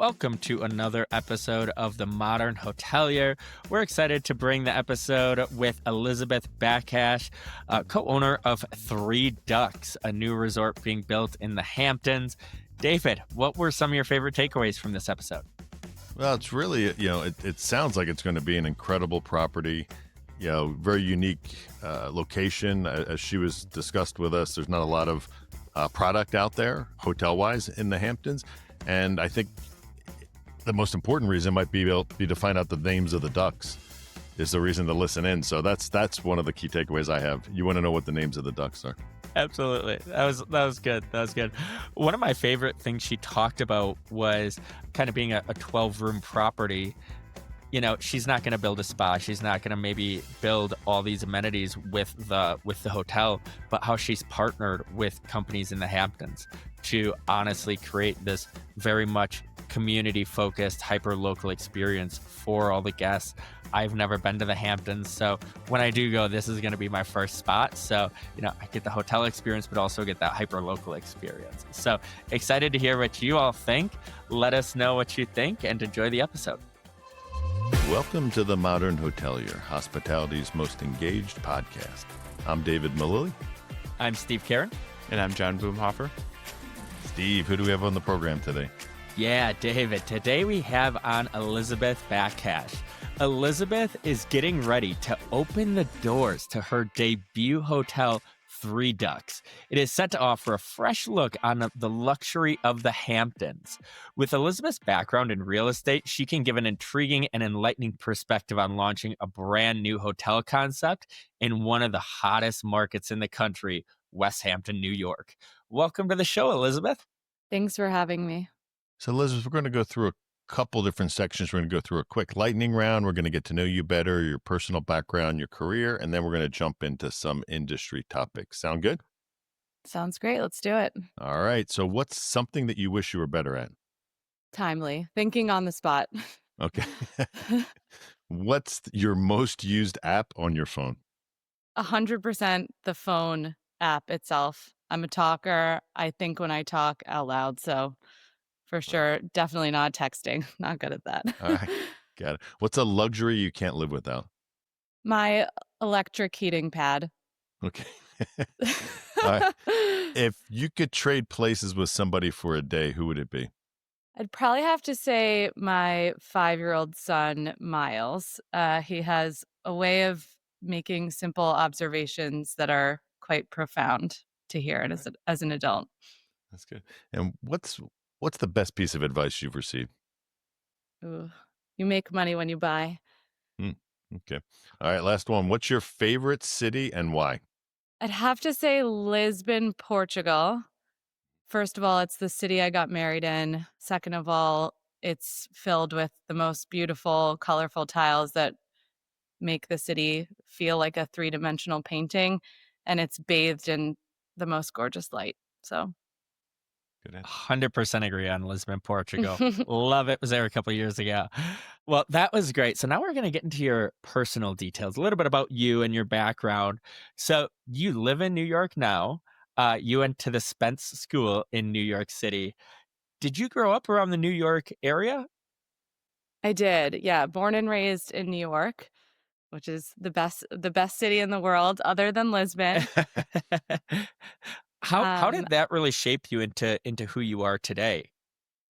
Welcome to another episode of The Modern Hotelier. We're excited to bring the episode with Elizabeth Bakhash, co-owner of Three Ducks, a new resort being built in the Hamptons. David, what were some of your favorite takeaways from this episode? Well, it's really, it sounds like it's going to be an incredible property, very unique location. As she was discussed with us, there's not a lot of product out there, hotel-wise, in the Hamptons. And I think the most important reason might be to find out the names of the ducks is the reason to listen in. So that's one of the key takeaways I have. You want to know what the names of the ducks are. Absolutely. That was good. That was good. One of my favorite things she talked about was kind of being a 12-room property. You know, she's not going to build a spa. She's not going to maybe build all these amenities with the hotel, but how she's partnered with companies in the Hamptons to honestly create this very much community-focused, hyper-local experience for all the guests. I've never been to the Hamptons, so when I do go, this is going to be my first spot. So, I get the hotel experience, but also get that hyper-local experience. So excited to hear what you all think. Let us know what you think and enjoy the episode. Welcome to The Modern Hotelier, hospitality's most engaged podcast. I'm David Malilly. I'm Steve Karen. And I'm John Boomhofer. Steve, who do we have on the program today? Yeah, David. Today we have on Elizabeth Bakhash. Elizabeth is getting ready to open the doors to her debut hotel, Three Ducks. It is set to offer a fresh look on the luxury of the Hamptons. With Elizabeth's background in real estate, she can give an intriguing and enlightening perspective on launching a brand new hotel concept in one of the hottest markets in the country, Westhampton, New York. Welcome to the show, Elizabeth. Thanks for having me. So, Elizabeth, we're going to go through a couple different sections. We're going to go through a quick lightning round. We're going to get to know you better, your personal background, your career, and then we're going to jump into some industry topics. Sound good? Sounds great. Let's do it. All right. So what's something that you wish you were better at? Timely. Thinking on the spot. Okay. What's your most used app on your phone? 100% the phone app itself. I'm a talker. I think when I talk out loud. So for sure, definitely not texting. Not good at that. All right. Got it. What's a luxury you can't live without? My electric heating pad. Okay. All right. If you could trade places with somebody for a day, who would it be? I'd probably have to say my 5-year-old son, Miles. He has a way of making simple observations that are quite profound to hear as an adult. That's good. And what's the best piece of advice you've received? Ooh, you make money when you buy. Okay. All right. Last one. What's your favorite city and why? I'd have to say Lisbon, Portugal. First of all, it's the city I got married in. Second of all, it's filled with the most beautiful, colorful tiles that make the city feel like a 3-dimensional painting. And it's bathed in the most gorgeous light. So Good answer. 100% agree on Lisbon, Portugal. Love it. Was there a couple of years ago. Well, that was great. So now we're going to get into your personal details, a little bit about you and your background. So you live in New York now. You went to the Spence School in New York City. Did you grow up around the New York area? I did. Yeah. Born and raised in New York, which is the best city in the world other than Lisbon. How did that really shape you into who you are today?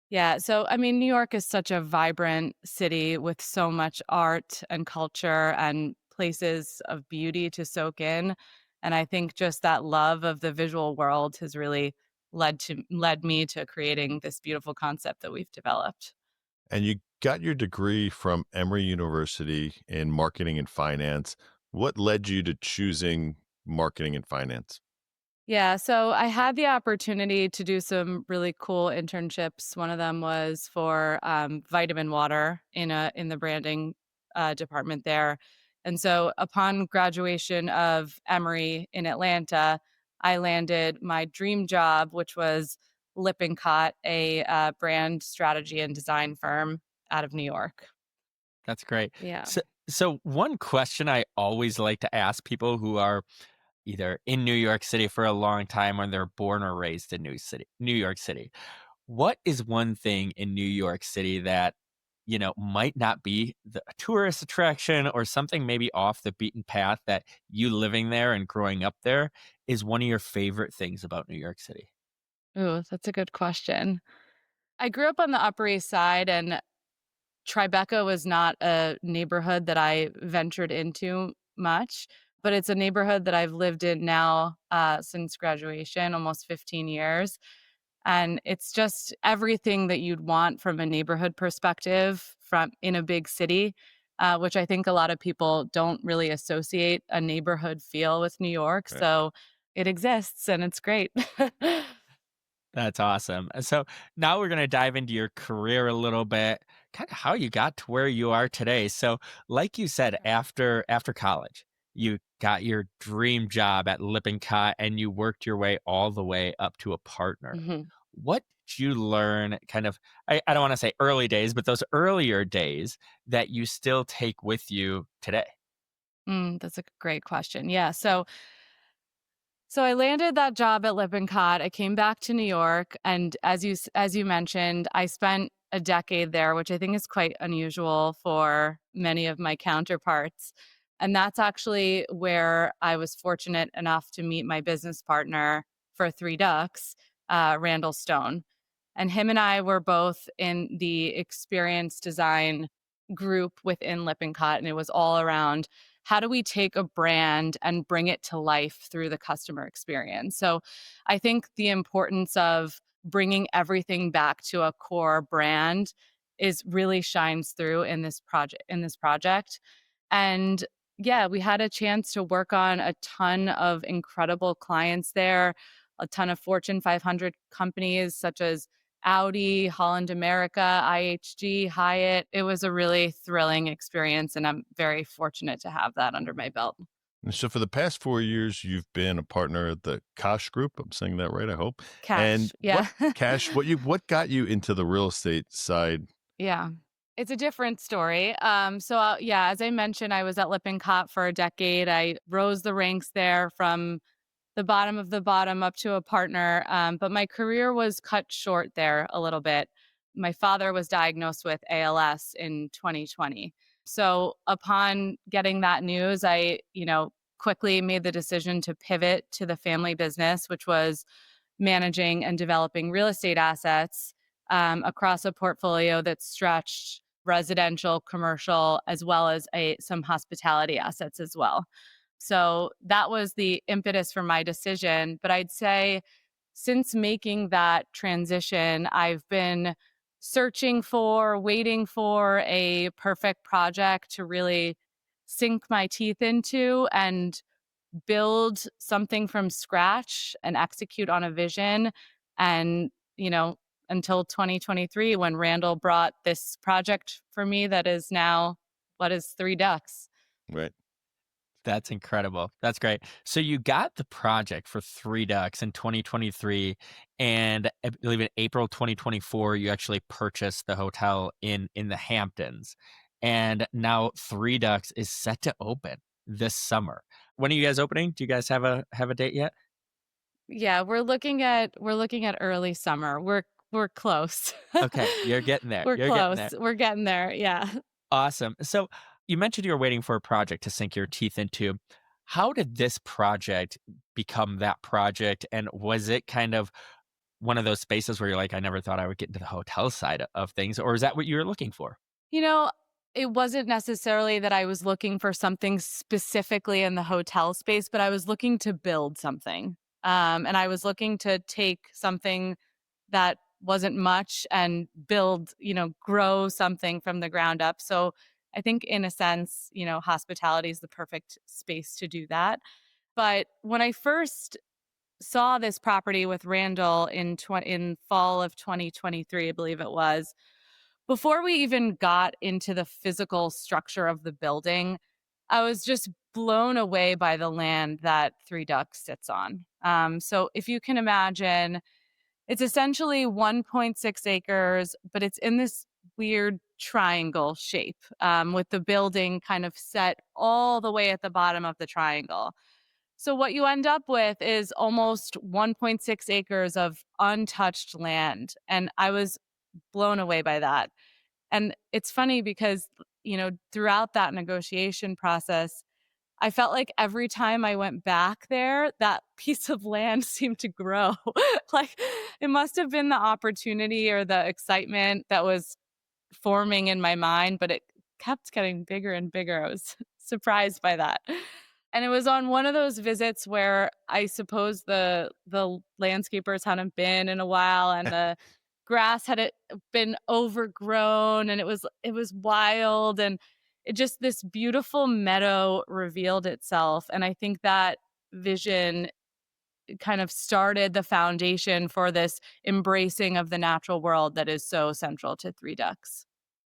Yeah. So, I mean, New York is such a vibrant city with so much art and culture and places of beauty to soak in. And I think just that love of the visual world has really led me to creating this beautiful concept that we've developed. And you got your degree from Emory University in marketing and finance. What led you to choosing marketing and finance? Yeah, so I had the opportunity to do some really cool internships. One of them was for Vitamin Water in the branding department there. And so upon graduation of Emory in Atlanta, I landed my dream job, which was Lippincott, a brand strategy and design firm out of New York. That's great. Yeah. So one question I always like to ask people who are either in New York City for a long time or they're born or raised in New York City. What is one thing in New York City that, might not be a tourist attraction or something maybe off the beaten path that you living there and growing up there is one of your favorite things about New York City? Ooh, that's a good question. I grew up on the Upper East Side, and Tribeca was not a neighborhood that I ventured into much, but it's a neighborhood that I've lived in now since graduation, almost 15 years. And it's just everything that you'd want from a neighborhood perspective from in a big city, which I think a lot of people don't really associate a neighborhood feel with New York. Right. So it exists and it's great. That's awesome. So now we're going to dive into your career a little bit, kind of how you got to where you are today. So, like you said, after college, you got your dream job at Lippincott and you worked your way all the way up to a partner. Mhm. What did you learn kind of I don't want to say early days, but those earlier days that you still take with you today? That's a great question. Yeah. So I landed that job at Lippincott. I came back to New York, and as you mentioned, I spent a decade there, which I think is quite unusual for many of my counterparts. And that's actually where I was fortunate enough to meet my business partner for Three Ducks, Randall Stone. And him and I were both in the experience design group within Lippincott, and it was all around how do we take a brand and bring it to life through the customer experience. So I think the importance of bringing everything back to a core brand is really shines through in this project. And yeah, we had a chance to work on a ton of incredible clients there, a ton of Fortune 500 companies such as Audi, Holland America, IHG, Hyatt. It was a really thrilling experience, and I'm very fortunate to have that under my belt. And so for the past 4 years, you've been a partner at the Kosh Group. I'm saying that right, I hope. And Cash, what yeah. Cash, what got you into the real estate side? Yeah. It's a different story. Yeah, as I mentioned, I was at Lippincott for a decade. I rose the ranks there from the bottom of the bottom up to a partner. But my career was cut short there a little bit. My father was diagnosed with ALS in 2020. So upon getting that news, I quickly made the decision to pivot to the family business, which was managing and developing real estate assets across a portfolio that stretched residential, commercial, as well as some hospitality assets as well. So that was the impetus for my decision. But I'd say since making that transition, I've been waiting for a perfect project to really sink my teeth into and build something from scratch and execute on a vision. And, you know, until 2023, when Randall brought this project for me that is now what is Three Ducks. Right. That's incredible. That's great. So you got the project for Three Ducks in 2023, and I believe in April 2024, you actually purchased the hotel in the Hamptons, and now Three Ducks is set to open this summer. When are you guys opening? Do you guys have a date yet? Yeah, we're looking at early summer. We're close. Okay, you're getting there. We're You're getting close. there. We're getting there. Yeah. Awesome. So you mentioned you were waiting for a project to sink your teeth into. How did this project become that project? And was it kind of one of those spaces where you're like, I never thought I would get into the hotel side of things? Or is that what you were looking for? You know, it wasn't necessarily that I was looking for something specifically in the hotel space, but I was looking to build something. And I was looking to take something that wasn't much and grow something from the ground up. So I think in a sense, hospitality is the perfect space to do that. But when I first saw this property with Randall in fall of 2023, I believe it was, before we even got into the physical structure of the building, I was just blown away by the land that Three Ducks sits on. So if you can imagine, it's essentially 1.6 acres, but it's in this weird triangle shape with the building kind of set all the way at the bottom of the triangle. So what you end up with is almost 1.6 acres of untouched land, and I was blown away by that. And it's funny because, throughout that negotiation process, I felt like every time I went back there, that piece of land seemed to grow. Like, it must have been the opportunity or the excitement that was forming in my mind, but it kept getting bigger and bigger. I was surprised by that. And it was on one of those visits where I suppose the landscapers hadn't been in a while, and the grass had been overgrown, and it was wild, and it just this beautiful meadow revealed itself. And I think that vision kind of started the foundation for this embracing of the natural world that is so central to Three Ducks.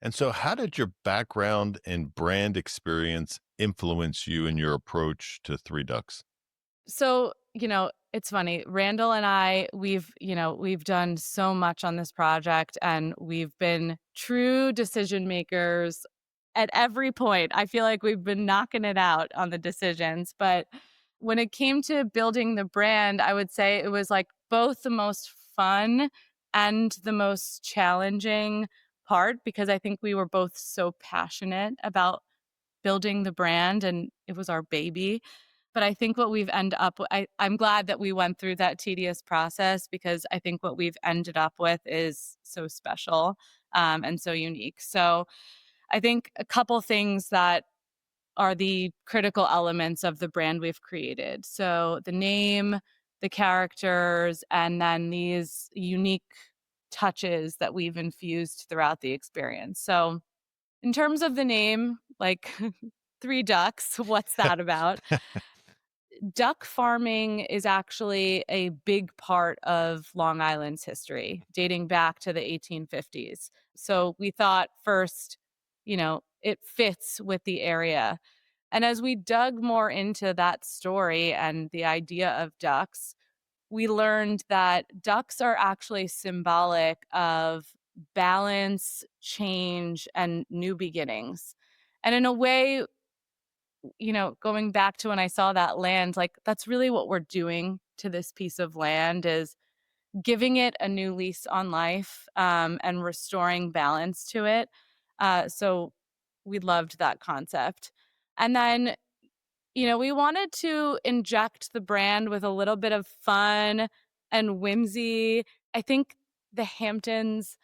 And so, how did your background and brand experience influence you in your approach to Three Ducks? So, it's funny. Randall and I, we've done so much on this project, and we've been true decision makers at every point. I feel like we've been knocking it out on the decisions. But when it came to building the brand, I would say it was like both the most fun and the most challenging part, because I think we were both so passionate about building the brand, and it was our baby. But I think what we've ended up with, I'm glad that we went through that tedious process, because I think what we've ended up with is so special, and so unique. So I think a couple things that are the critical elements of the brand we've created. So the name, the characters, and then these unique touches that we've infused throughout the experience. So in terms of the name, like Three Ducks, what's that about? Duck farming is actually a big part of Long Island's history, dating back to the 1850s. So we thought first, it fits with the area. And as we dug more into that story and the idea of ducks, we learned that ducks are actually symbolic of balance, change, and new beginnings. And in a way, going back to when I saw that land, like that's really what we're doing to this piece of land, is giving it a new lease on life, and restoring balance to it. So we loved that concept. And then, we wanted to inject the brand with a little bit of fun and whimsy. I think the Hamptons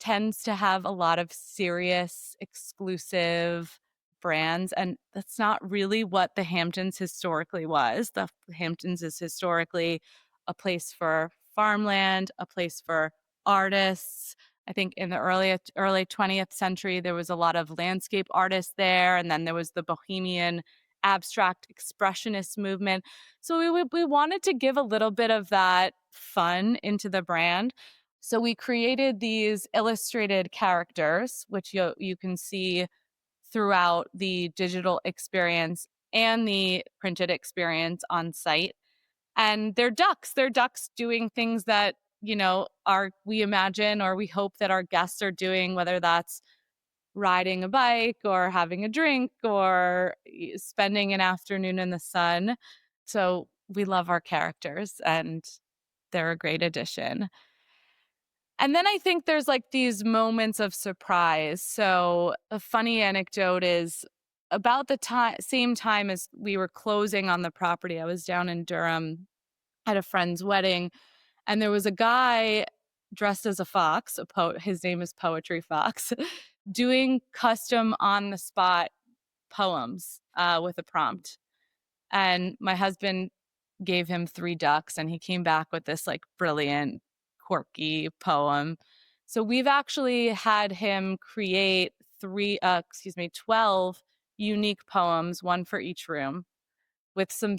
tends to have a lot of serious, exclusive brands, and that's not really what the Hamptons historically was. The Hamptons is historically a place for farmland, a place for artists. I think in the early 20th century, there was a lot of landscape artists there, and then there was the bohemian abstract expressionist movement. So we wanted to give a little bit of that fun into the brand. So we created these illustrated characters, which you can see throughout the digital experience and the printed experience on site. And they're ducks. They're ducks doing things that, are we imagine or we hope that our guests are doing, whether that's riding a bike or having a drink or spending an afternoon in the sun. So we love our characters, and they're a great addition. And then I think there's like these moments of surprise. So a funny anecdote is about the same time as we were closing on the property, I was down in Durham at a friend's wedding, and there was a guy dressed as a fox, his name is Poetry Fox, doing custom on the spot poems, with a prompt. And my husband gave him Three Ducks, and he came back with this like brilliant, quirky poem. So we've actually had him create 12 unique poems, one for each room, with some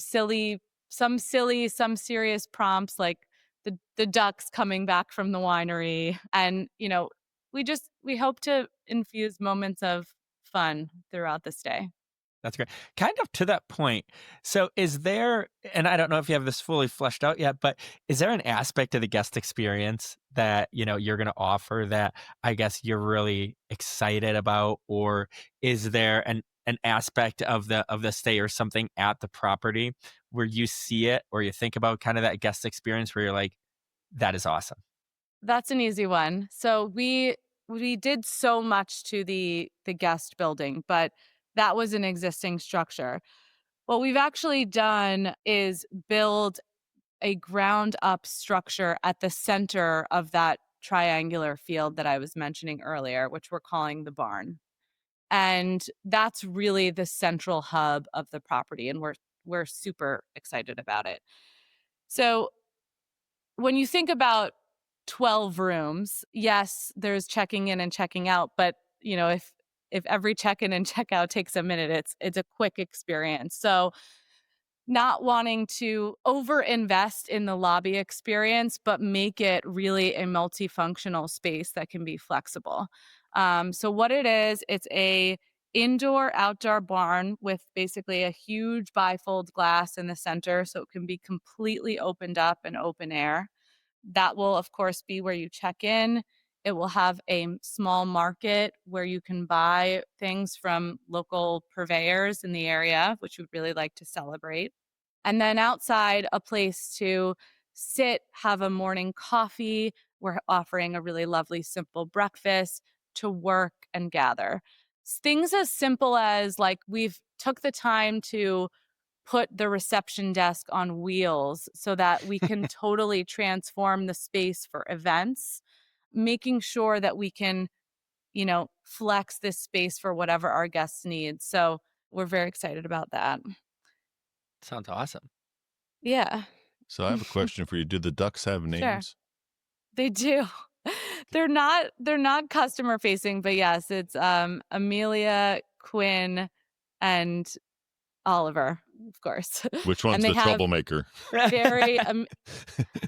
serious prompts, like the ducks coming back from the winery. And, we hope to infuse moments of fun throughout this day. That's great. Kind of to that point, so is there, and I don't know if you have this fully fleshed out yet, but is there an aspect of the guest experience that, you're gonna offer that I guess you're really excited about? Or is there an an aspect of the stay or something at the property where you see it or you think about kind of that guest experience where you're like, that is awesome? That's an easy one. So we did so much to the guest building, but that was an existing structure. What we've actually done is build a ground up structure at the center of that triangular field that I was mentioning earlier, which we're calling the barn. And that's really the central hub of the property, and we're super excited about it. So when you think about 12 rooms, yes, there's checking in and checking out, but if every check-in and check-out takes a minute, it's a quick experience. So not wanting to overinvest in the lobby experience, but make it really a multifunctional space that can be flexible. So what it is, it's a indoor outdoor barn with basically a huge bifold glass in the center, so it can be completely opened up and open air. That will, of course, be where you check in. It will have a small market where you can buy things from local purveyors in the area, which we'd really like to celebrate. And then outside, a place to sit, have a morning coffee. We're offering a really lovely, simple breakfast to work and gather. Things as simple as like we've took the time to put the reception desk on wheels so that we can totally transform the space for events, making sure that we can, flex this space for whatever our guests need. So we're very excited about that. Sounds awesome. Yeah. So I have a question for you. Do the ducks have Sure. names? They do. They're not customer facing, but yes, it's Amelia, Quinn, and Oliver, of course. Which one's And they the have troublemaker? very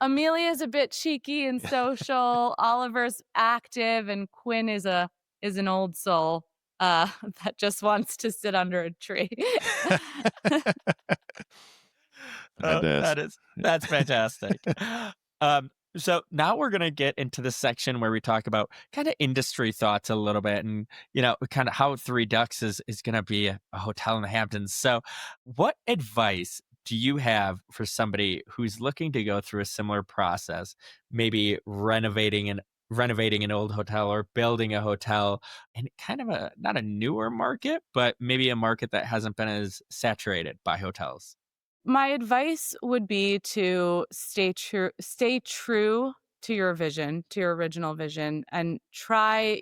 Amelia's a bit cheeky and social, Oliver's active, and Quinn is an old soul that just wants to sit under a tree. I had to ask. That's fantastic. So now we're gonna get into the section where we talk about kind of industry thoughts a little bit, and kind of how Three Ducks is gonna be a hotel in the Hamptons. So, what advice do you have for somebody who's looking to go through a similar process, maybe renovating an old hotel or building a hotel in kind of a not a newer market, but maybe a market that hasn't been as saturated by hotels? My advice would be to stay true to your vision, to your original vision, and try,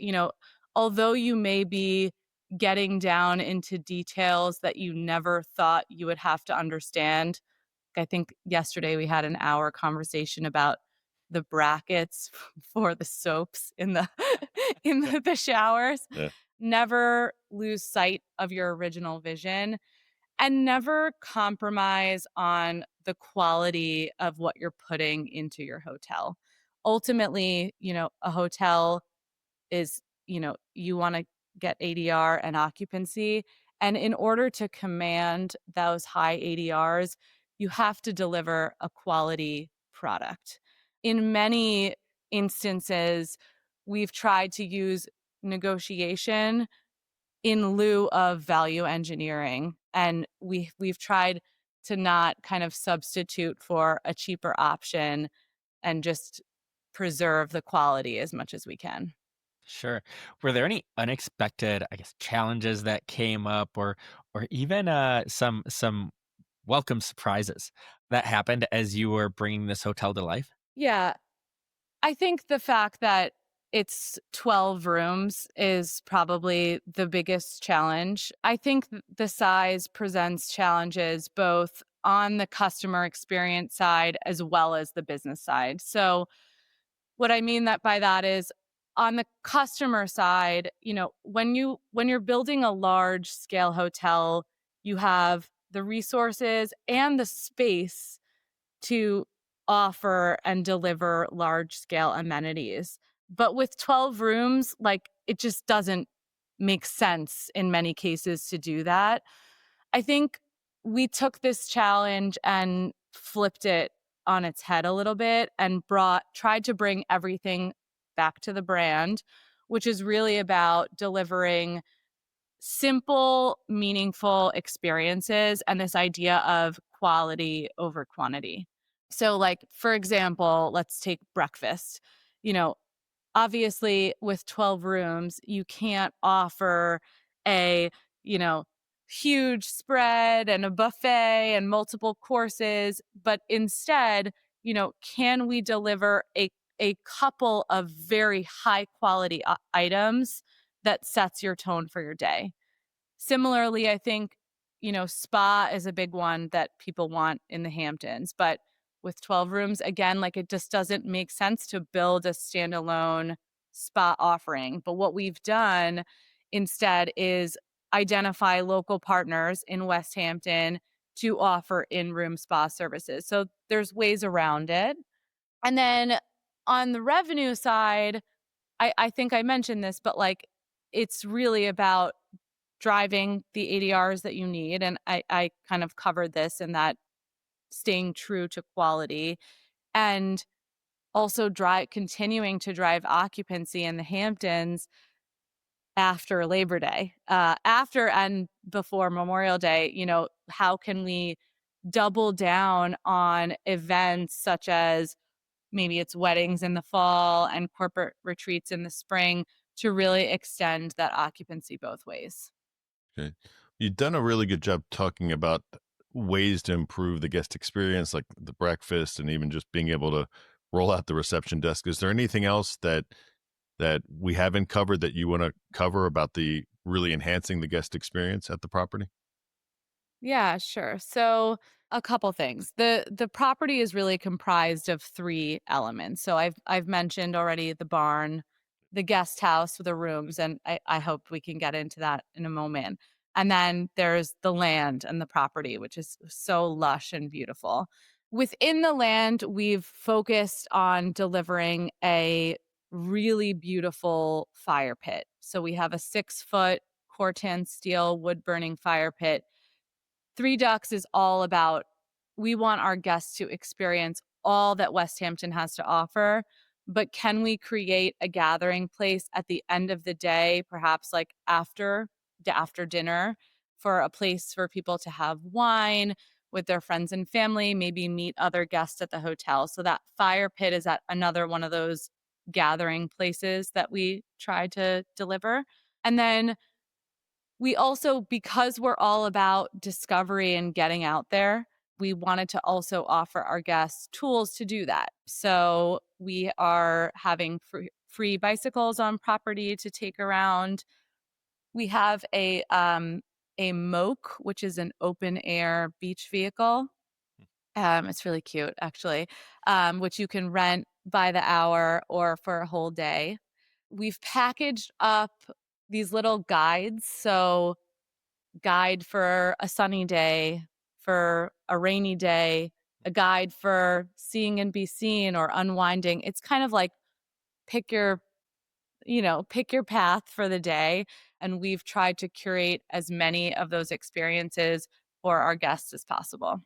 although you may be getting down into details that you never thought you would have to understand. I think yesterday we had an hour conversation about the brackets for the soaps in the in the showers. Yeah. Never lose sight of your original vision and never compromise on the quality of what you're putting into your hotel. Ultimately, a hotel is, you want to get ADR and occupancy. And in order to command those high ADRs, you have to deliver a quality product. In many instances, we've tried to use negotiation in lieu of value engineering. And we've tried to not kind of substitute for a cheaper option and just preserve the quality as much as we can. Sure. Were there any unexpected, I guess, challenges that came up, or even some welcome surprises that happened as you were bringing this hotel to life? Yeah, I think the fact that it's 12 rooms is probably the biggest challenge. I think the size presents challenges both on the customer experience side as well as the business side. So, what I mean that by that is on the customer side, when you're building a large scale hotel, you have the resources and the space to offer and deliver large scale amenities. But with 12 rooms, like it just doesn't make sense in many cases to do that. I think we took this challenge and flipped it on its head a little bit and tried to bring everything back to the brand, which is really about delivering simple, meaningful experiences and this idea of quality over quantity. So, like, for example, let's take breakfast. You know, obviously, with 12 rooms, you can't offer a, you know, huge spread and a buffet and multiple courses, but instead, can we deliver a couple of very high quality items that sets your tone for your day? Similarly, I think, spa is a big one that people want in the Hamptons, but with 12 rooms, again, like, it just doesn't make sense to build a standalone spa offering. But what we've done instead is identify local partners in Westhampton to offer in-room spa services. So there's ways around it. And then on the revenue side, I think I mentioned this, but, like, it's really about driving the ADRs that you need, and I kind of covered this in that staying true to quality, and also continuing to drive occupancy in the Hamptons after Labor Day. After and before Memorial Day, how can we double down on events such as maybe it's weddings in the fall and corporate retreats in the spring to really extend that occupancy both ways? Okay. You've done a really good job talking about ways to improve the guest experience, like the breakfast and even just being able to roll out the reception desk. Is there anything else that we haven't covered that you want to cover about the really enhancing the guest experience at the property? Yeah, sure. So a couple things. The property is really comprised of three elements. So I've mentioned already the barn, the guest house with the rooms, and I hope we can get into that in a moment. And then there's the land and the property, which is so lush and beautiful. Within the land, we've focused on delivering a really beautiful fire pit. So we have a 6-foot Cortan steel wood burning fire pit. Three Ducks is all about we want our guests to experience all that Westhampton has to offer, but can we create a gathering place at the end of the day, perhaps like after dinner, for a place for people to have wine with their friends and family, maybe meet other guests at the hotel. So that fire pit is at another one of those gathering places that we try to deliver. And then we also, because we're all about discovery and getting out there, we wanted to also offer our guests tools to do that. So we are having free bicycles on property to take around. We have a moke, which is an open air beach vehicle. It's really cute, actually, which you can rent by the hour or for a whole day. We've packaged up these little guides. So guide for a sunny day, for a rainy day, a guide for seeing and be seen or unwinding. It's kind of like pick your, pick your path for the day. And we've tried to curate as many of those experiences for our guests as possible.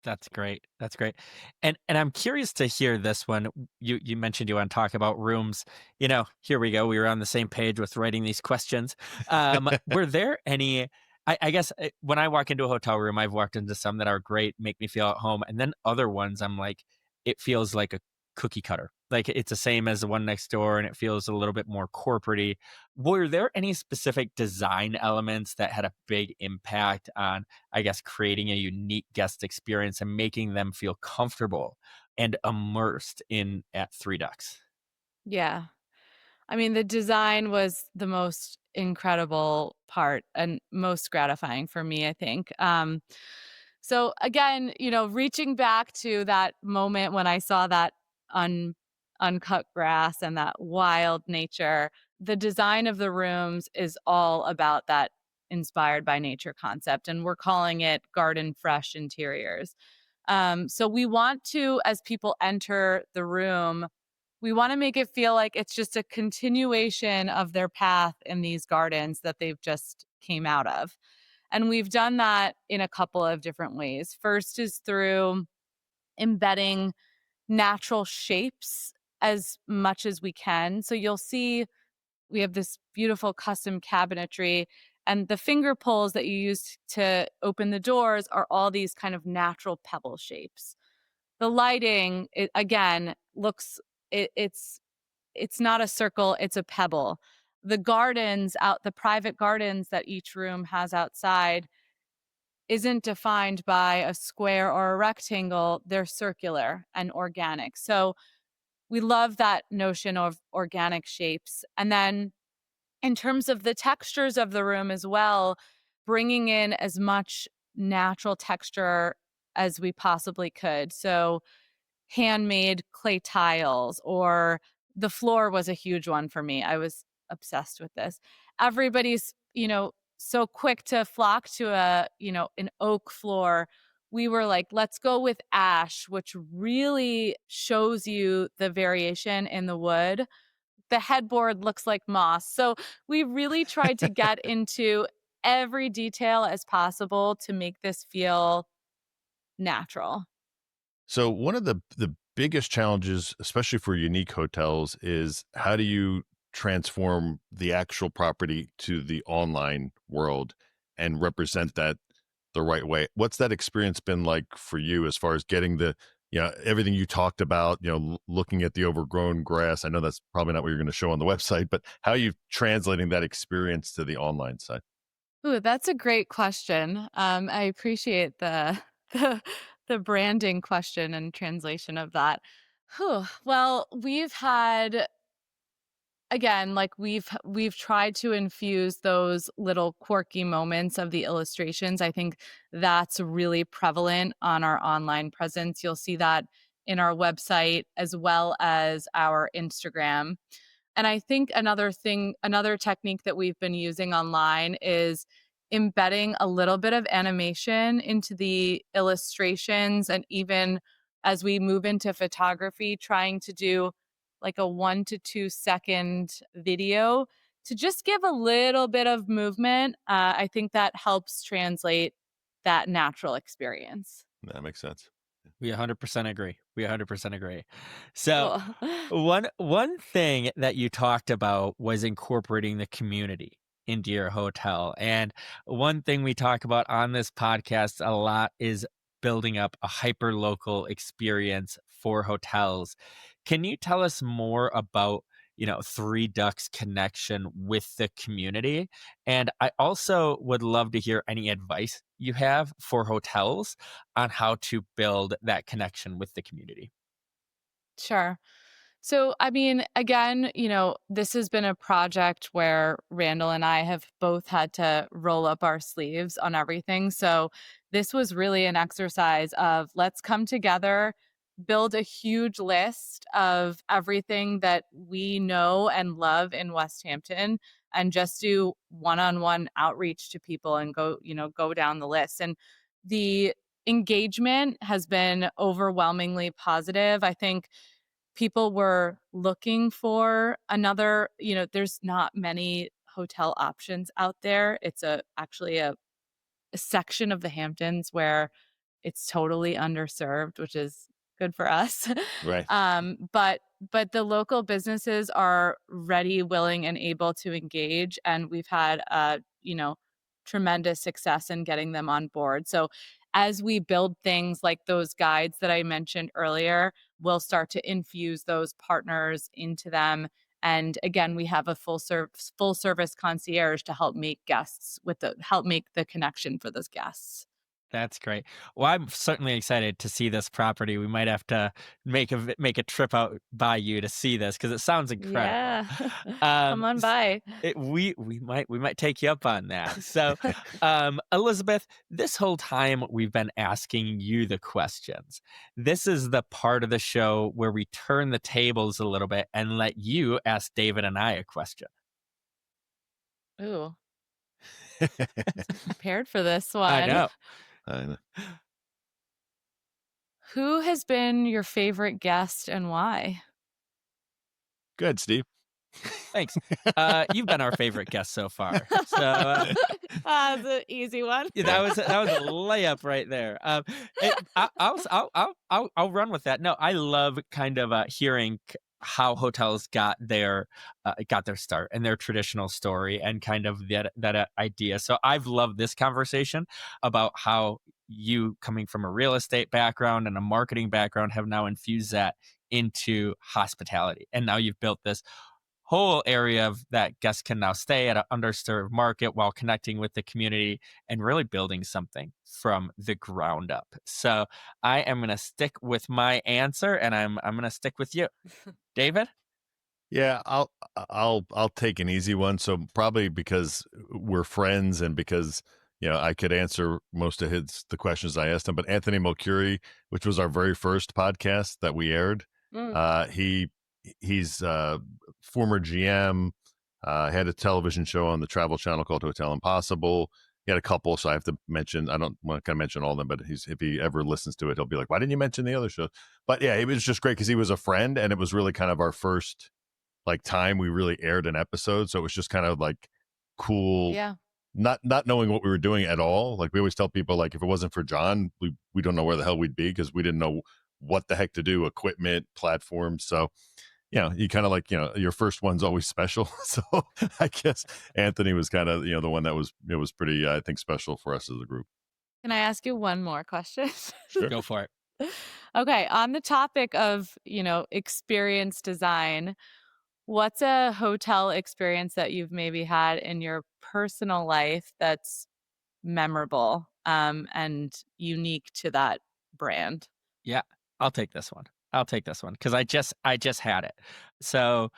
That's great. That's great. And I'm curious to hear this one. You mentioned you want to talk about rooms. Here we go. We were on the same page with writing these questions. Were there any I guess when I walk into a hotel room, I've walked into some that are great, make me feel at home, and then other ones I'm like, it feels like a cookie cutter. Like it's the same as the one next door, and it feels a little bit more corporatey. Were there any specific design elements that had a big impact on, I guess, creating a unique guest experience and making them feel comfortable and immersed in at Three Ducks? Yeah. I mean, the design was the most incredible part and most gratifying for me, I think. So again, reaching back to that moment when I saw that un- uncut grass and that wild nature, the design of the rooms is all about that inspired by nature concept, and we're calling it garden fresh interiors. So we want to, as people enter the room, we want to make it feel like it's just a continuation of their path in these gardens that they've just came out of. And we've done that in a couple of different ways. First is through embedding natural shapes as much as we can. So you'll see we have this beautiful custom cabinetry, And the finger pulls that you use to open the doors are all these kind of natural pebble shapes. The lighting, again, looks it's not a circle, it's a pebble. The private gardens that each room has outside isn't defined by a square or a rectangle, they're circular and organic. So we love that notion of organic shapes. And then in terms of the textures of the room as well, bringing in as much natural texture as we possibly could. So handmade clay tiles, or the floor was a huge one for me. I was obsessed with this. Everybody's, so quick to flock to an oak floor. We were like, let's go with ash, which really shows you the variation in the wood. The headboard looks like moss. So we really tried to get into every detail as possible to make this feel natural. So one of the biggest challenges, especially for unique hotels, is how do you transform the actual property to the online world and represent that the right way? What's that experience been like for you as far as getting everything you talked about, looking at the overgrown grass? I know that's probably not what you're going to show on the website, but how are you translating that experience to the online side? Ooh, that's a great question. I appreciate the the branding question and translation of that. Whew. Well, we've had again, like we've tried to infuse those little quirky moments of the illustrations. I think that's really prevalent on our online presence. You'll see that in our website as well as our Instagram. And I think another technique that we've been using online is embedding a little bit of animation into the illustrations. And even as we move into photography, trying to do like a 1 to 2 second video to just give a little bit of movement. I think that helps translate that natural experience. That makes sense. We 100% agree. We 100% agree. So, Cool. one thing that you talked about was incorporating the community into your hotel. And one thing we talk about on this podcast a lot is building up a hyper local experience for hotels. Can you tell us more about, Three Ducks connection with the community? And I also would love to hear any advice you have for hotels on how to build that connection with the community. Sure. So, I mean, again, this has been a project where Randall and I have both had to roll up our sleeves on everything. So, this was really an exercise of let's come together, build a huge list of everything that we know and love in Westhampton, and just do one on one outreach to people and go down the list. And the engagement has been overwhelmingly positive. I think people were looking for another, there's not many hotel options out there. It's actually a section of the Hamptons where it's totally underserved, which is good for us. Right. But the local businesses are ready, willing, and able to engage, and we've had tremendous success in getting them on board. So as we build things like those guides that I mentioned earlier, we'll start to infuse those partners into them. And again, we have a full service concierge to help make the connection for those guests. That's great. Well, I'm certainly excited to see this property. We might have to make a trip out by you to see this because it sounds incredible. Yeah. Come Um, on by. we might take you up on that. So, Elizabeth, this whole time we've been asking you the questions. This is the part of the show where we turn the tables a little bit and let you ask David and I a question. Ooh, wasn't prepared for this I one. know. I know. Who has been your favorite guest and why? Good, Steve. Thanks. You've been our favorite guest so far. So That's an easy one. yeah, that was a layup right there. I'll run with that. No, I love kind of hearing how hotels got their start and their traditional story and kind of that idea. So I've loved this conversation about how you coming from a real estate background and a marketing background have now infused that into hospitality. And now you've built this whole area of that guests can now stay at an underserved market while connecting with the community and really building something from the ground up. So I am going to stick with my answer and I'm going to stick with you. David? Yeah, I'll take an easy one. So probably because we're friends and because I could answer most of the questions I asked him. But Anthony Mulcury, which was our very first podcast that we aired, Mm. he's former GM, had a television show on the Travel Channel called Hotel Impossible. He had a couple, so I have to mention. I don't want to mention all of them, but if he ever listens to it, he'll be like, "Why didn't you mention the other show?" But yeah, it was just great because he was a friend, and it was really kind of our first like time we really aired an episode. So it was just kind of like cool, Yeah. not knowing what we were doing at all. Like we always tell people, like if it wasn't for John, we don't know where the hell we'd be because we didn't know what the heck to do, equipment, platforms. So you kind of like your first one's always special. So I guess Anthony was kind of the one that was it was pretty I think special for us as a group. Can I ask you one more question? Sure. Go for it. Okay, on the topic of, experience design, what's a hotel experience that you've maybe had in your personal life that's memorable, and unique to that brand? Yeah, I'll take this one. I'll take this one because I just had it. So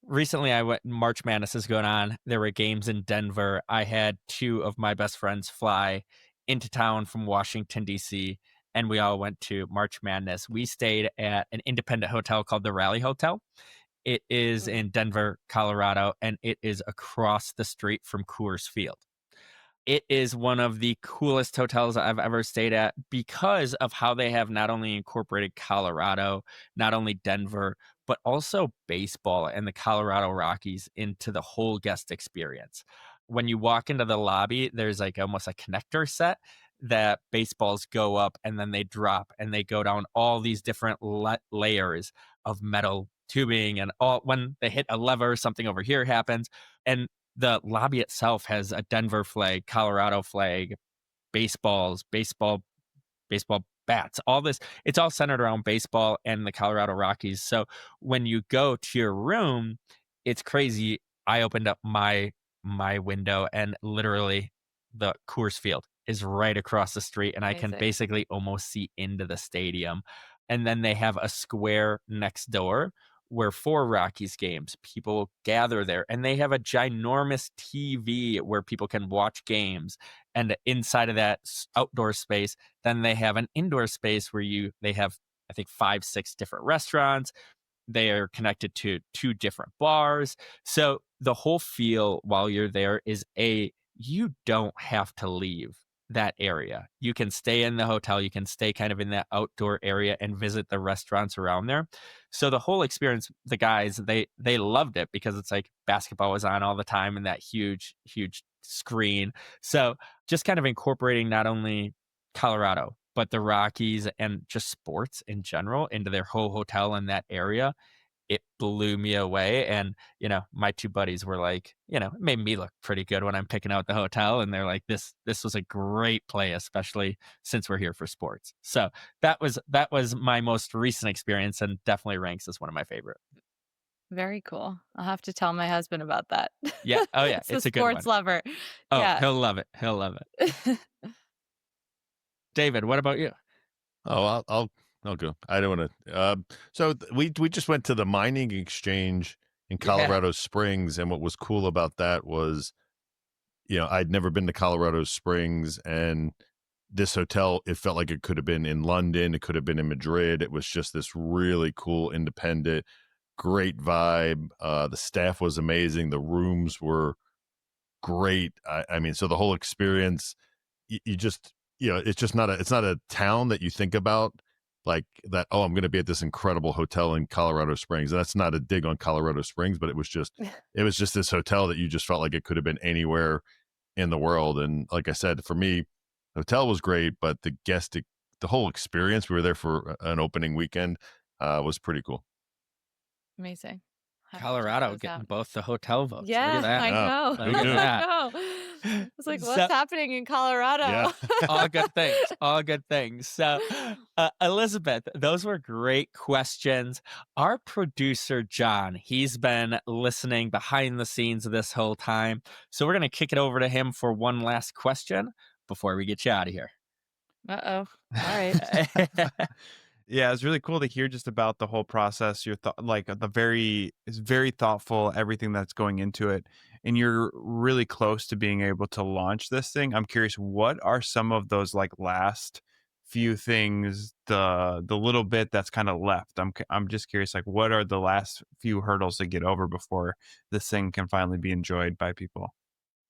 recently I went March Madness is going on. There were games in Denver. I had two of my best friends fly into town from Washington, DC, and we all went to March Madness. We stayed at an independent hotel called the Raleigh Hotel. It is Mhm. in Denver, Colorado, and it is across the street from Coors Field. It is one of the coolest hotels I've ever stayed at because of how they have not only incorporated Colorado, not only Denver, but also baseball and the Colorado Rockies into the whole guest experience. When you walk into the lobby, there's like almost a connector set that baseballs go up and then they drop and they go down all these different layers of metal tubing and all when they hit a lever something over here happens and the lobby itself has a Denver flag, Colorado flag, baseball bats, all this. It's all centered around baseball and the Colorado Rockies. So when you go to your room, it's crazy. I opened up my window and literally the Coors Field is right across the street and I can Amazing. basically almost see into the stadium. And then they have a square next door where for Rockies games, people gather there and they have a ginormous TV where people can watch games. And inside of that outdoor space, then they have an indoor space where they have, I think, 5, 6 different restaurants. They are connected to 2 different bars. So the whole feel while you're there is you don't have to leave that area. You can stay in the hotel, you can stay kind of in that outdoor area and visit the restaurants around there. So the whole experience, the guys, they loved it because it's like basketball was on all the time and that huge screen. So just kind of incorporating not only Colorado, but the Rockies and just sports in general into their whole hotel in that area, it blew me away. And, my two buddies were like, it made me look pretty good when I'm picking out the hotel. And they're like, this was a great play, especially since we're here for sports. So that was my most recent experience and definitely ranks as one of my favorite. Very cool. I'll have to tell my husband about that. Yeah. Oh yeah. It's the It's a good sports one. lover. Oh, Yeah. he'll love it. He'll love it. David, what about you? Oh, I'll go. I don't want to. We just went to the mining exchange in Yeah. Colorado Springs, and what was cool about that was, I'd never been to Colorado Springs, and this hotel, it felt like it could have been in London, it could have been in Madrid. It was just this really cool, independent, great vibe. The staff was amazing. The rooms were great. I mean, so the whole experience, you just it's just not a town that you think about like that. Oh, I'm going to be at this incredible hotel in Colorado Springs. And that's not a dig on Colorado Springs, but it was just this hotel that you just felt like it could have been anywhere in the world. And like I said, for me, the hotel was great, but the whole experience, we were there for an opening weekend, was pretty cool. Amazing. Have to check Colorado those getting out. both the hotel votes. Look Yeah, at that. I Yeah, know. who Look at knew? I that. know. It's like, So, what's happening in Colorado? Yeah. all good things. All good things. So, Elizabeth, those were great questions. Our producer, John, he's been listening behind the scenes this whole time. So, we're going to kick it over to him for one last question before we get you out of here. Uh-oh. All right. Yeah, it's really cool to hear just about the whole process. Your thought, like it's very thoughtful, everything that's going into it, and you're really close to being able to launch this thing. I'm curious, what are some of those like last few things, the little bit that's kind of left? I'm just curious, like what are the last few hurdles to get over before this thing can finally be enjoyed by people?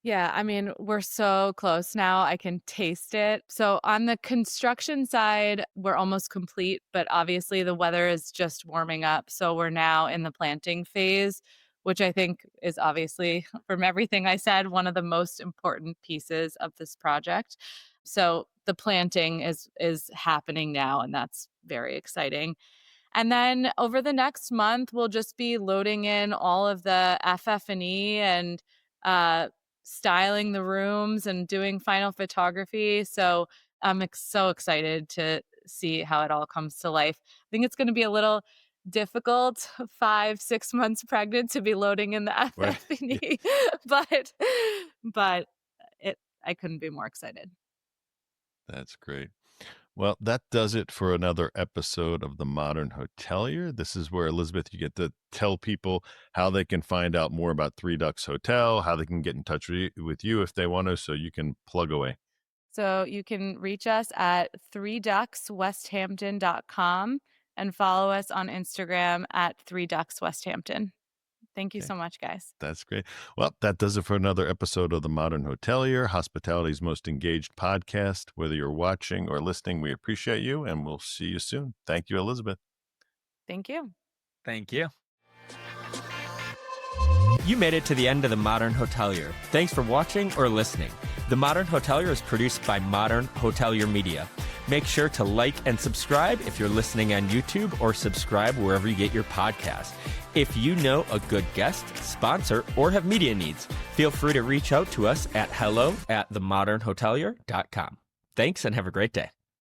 Yeah, I mean, we're so close now. I can taste it. So, on the construction side, we're almost complete, but obviously the weather is just warming up. So, we're now in the planting phase, which I think is obviously, from everything I said, one of the most important pieces of this project. So, the planting is happening now, and that's very exciting. And then over the next month, we'll just be loading in all of the FF&E and uh, styling the rooms and doing final photography. So I'm so excited to see how it all comes to life. I think it's going to be a little difficult 5-6 months pregnant to be loading in the Right. FF&E, but but I couldn't be more excited. That's great. Well, that does it for another episode of The Modern Hotelier. This is where, Elizabeth, you get to tell people how they can find out more about Three Ducks Hotel, how they can get in touch with you if they want to, so you can plug away. So you can reach us at 3duckswesthampton.com and follow us on Instagram at 3duckswesthampton. Thank you Okay. so much, guys. That's great. Well, that does it for another episode of The Modern Hotelier, hospitality's most engaged podcast. Whether you're watching or listening, we appreciate you, and we'll see you soon. Thank you, Elizabeth. Thank you. Thank you. You made it to the end of The Modern Hotelier. Thanks for watching or listening. The Modern Hotelier is produced by Modern Hotelier Media. Make sure to like and subscribe if you're listening on YouTube, or subscribe wherever you get your podcasts. If you know a good guest, sponsor, or have media needs, feel free to reach out to us at hello@themodernhotelier.com. Thanks and have a great day.